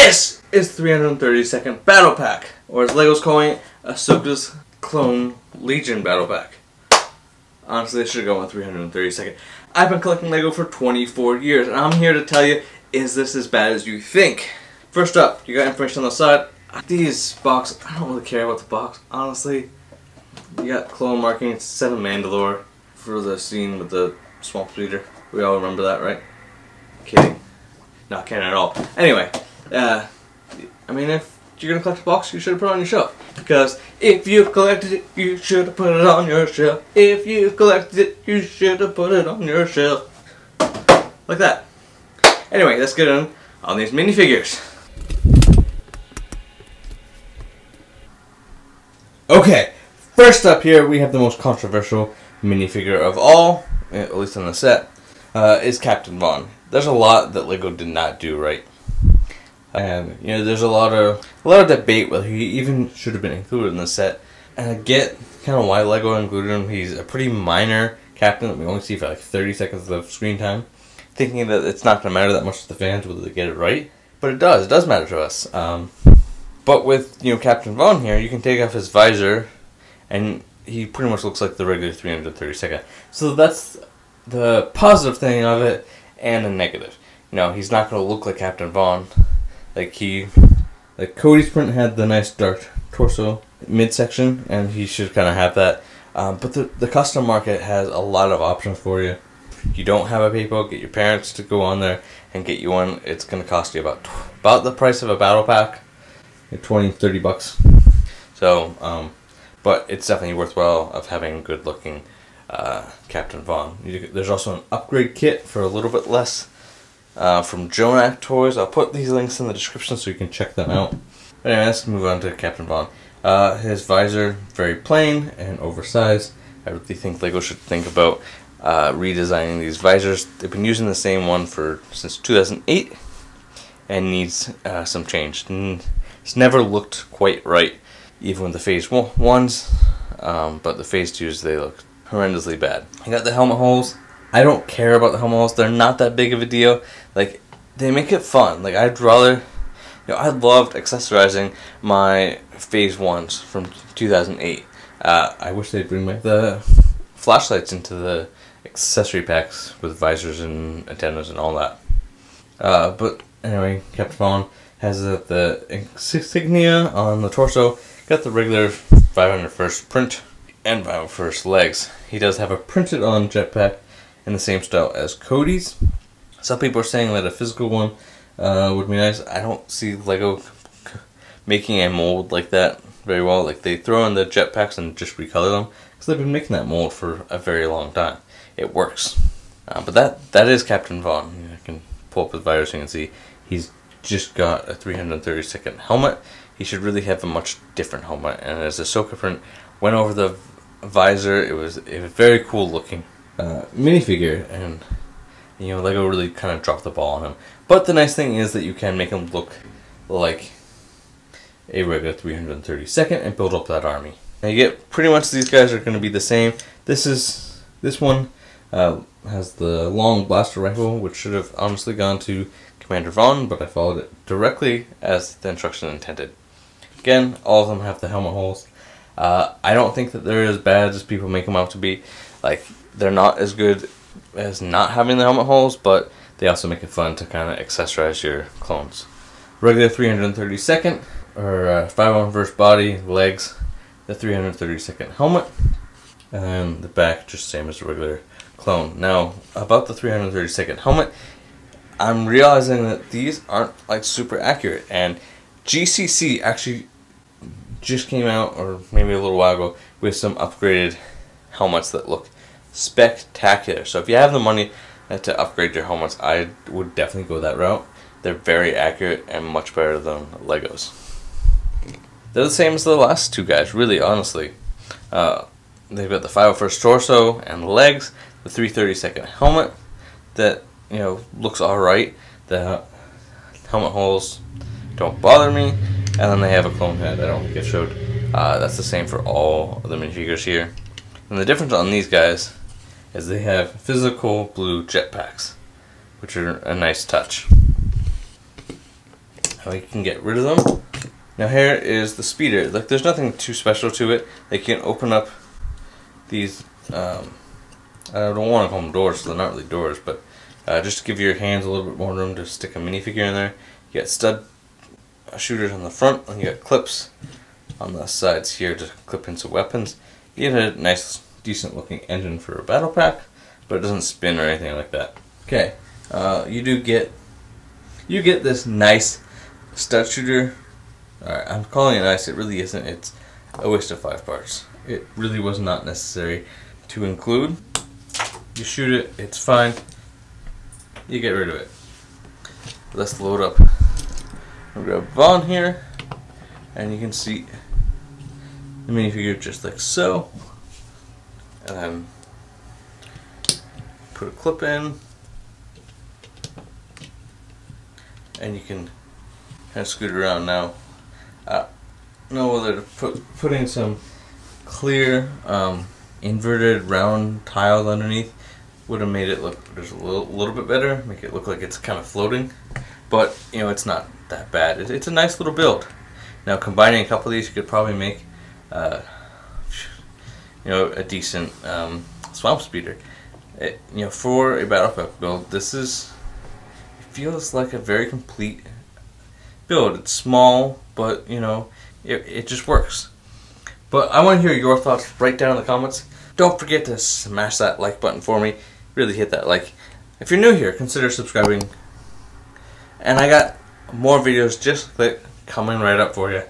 This is 332nd Battle Pack, or as Lego's calling it, Ahsoka's Clone Legion Battle Pack. Honestly, they should go on 332nd. I've been collecting Lego for 24 years, and I'm here to tell you, is this as bad as you think? First up, you got information on the side. These boxes, I don't really care about the box, honestly. You got clone markings, set of Mandalore for the scene with the swamp speeder. We all remember that, right? Kidding. Not kidding at all. Anyway, I mean, if you're gonna collect a box, you should have put it on your shelf. Because if you collected it, you should have put it on your shelf. If you collected it, you should have put it on your shelf. Like that. Anyway, let's get on these minifigures. Okay, first up here we have the most controversial minifigure of all, at least in the set, is Captain Vaughn. There's a lot that Lego did not do right. And you know, there's a lot of debate whether he even should have been included in the set. And I get kind of why Lego included him. He's a pretty minor captain that we only see for like 30 seconds of screen time, thinking that it's not going to matter that much to the fans whether they get it right. But it does matter to us. But with, you know, Captain Vaughn here, you can take off his visor, and he pretty much looks like the regular 332nd. So that's the positive thing of it, and the negative. You know, he's not going to look like Captain Vaughn. Like Cody's print had the nice dark torso midsection, and he should kind of have that. But the custom market has a lot of options for you. If you don't have a PayPal, get your parents to go on there and get you one. It's going to cost you about the price of a battle pack. 20-30 bucks. So, but it's definitely worthwhile of having good looking Captain Vaughn. There's also an upgrade kit for a little bit less from Jonak Toys. I'll put these links in the description so you can check them out. But anyway, let's move on to Captain Vaughn. His visor, very plain and oversized. I really think Lego should think about redesigning these visors. They've been using the same one since 2008 and needs some change. It's never looked quite right, even with the Phase 1s, but the Phase 2s, they look horrendously bad. I got the helmet holes. I don't care about the helmet holes. They're not that big of a deal. Like, they make it fun. Like, I'd rather, you know, I loved accessorizing my Phase 1s from 2008. I wish they'd bring back the flashlights into the accessory packs with visors and antennas and all that. But anyway, Captain Vaughn has the insignia on the torso, got the regular 501st print, and 501st legs. He does have a printed on jetpack in the same style as Cody's. Some people are saying that a physical one would be nice. I don't see Lego making a mold like that very well. Like, they throw in the jetpacks and just recolor them, because they've been making that mold for a very long time. It works. But that is Captain Vaughn. I can pull up his visor so you can see he's just got a 332nd helmet. He should really have a much different helmet, and as Ahsoka print went over the visor, it was very cool looking minifigure, and you know, Lego really kind of dropped the ball on him. But the nice thing is that you can make him look like a regular 332nd and build up that army. Now you get pretty much these guys are going to be the same. This one has the long blaster rifle, which should have honestly gone to Commander Vaughn, but I followed it directly as the instruction intended. Again, all of them have the helmet holes. I don't think that they're as bad as people make them out to be. Like, they're not as good as not having the helmet holes, but they also make it fun to kind of accessorize your clones. Regular 332nd, or 501st body, legs, the 332nd helmet, and the back just same as the regular clone. Now, about the 332nd helmet, I'm realizing that these aren't like super accurate, and GCC actually just came out, or maybe a little while ago, with some upgraded helmets that look spectacular. So if you have the money to upgrade your helmets, I would definitely go that route. They're very accurate and much better than Legos. They're the same as the last two guys, really, honestly. They've got the 501st torso and legs, the 332nd helmet that, you know, looks alright. The helmet holes don't bother me, and then they have a clone head. I don't think it showed. That's the same for all of the minifigures here. And the difference on these guys is they have physical blue jetpacks, which are a nice touch. how you can get rid of them. Now here is the speeder. Like, there's nothing too special to it. They can open up these, I don't want to call them doors, so they're not really doors, but just to give your hands a little bit more room to stick a minifigure in there. You got stud shooters on the front, and you got clips on the sides here to clip into weapons. You get a nice, decent looking engine for a battle pack, but it doesn't spin or anything like that. Okay, you get this nice stud shooter. Alright, I'm calling it nice, it really isn't. It's a waste of 5 parts. It really was not necessary to include. You shoot it, it's fine. You get rid of it. Let's load up. I'll grab Vaughn here, and you can see the minifigure just like so. And then put a clip in, and you can kind of scoot around now. I don't know whether to putting some clear inverted round tiles underneath would have made it look just a little bit better, make it look like it's kind of floating, but you know, it's not that bad. It's a nice little build. Now combining a couple of these, you could probably make you know, a decent swamp speeder. You know, for a battle pack build, it feels like a very complete build. It's small, but you know, it just works. But I want to hear your thoughts right down in the comments. Don't forget to smash that like button for me. Really hit that like. If you're new here, consider subscribing. And I got more videos just like coming right up for you.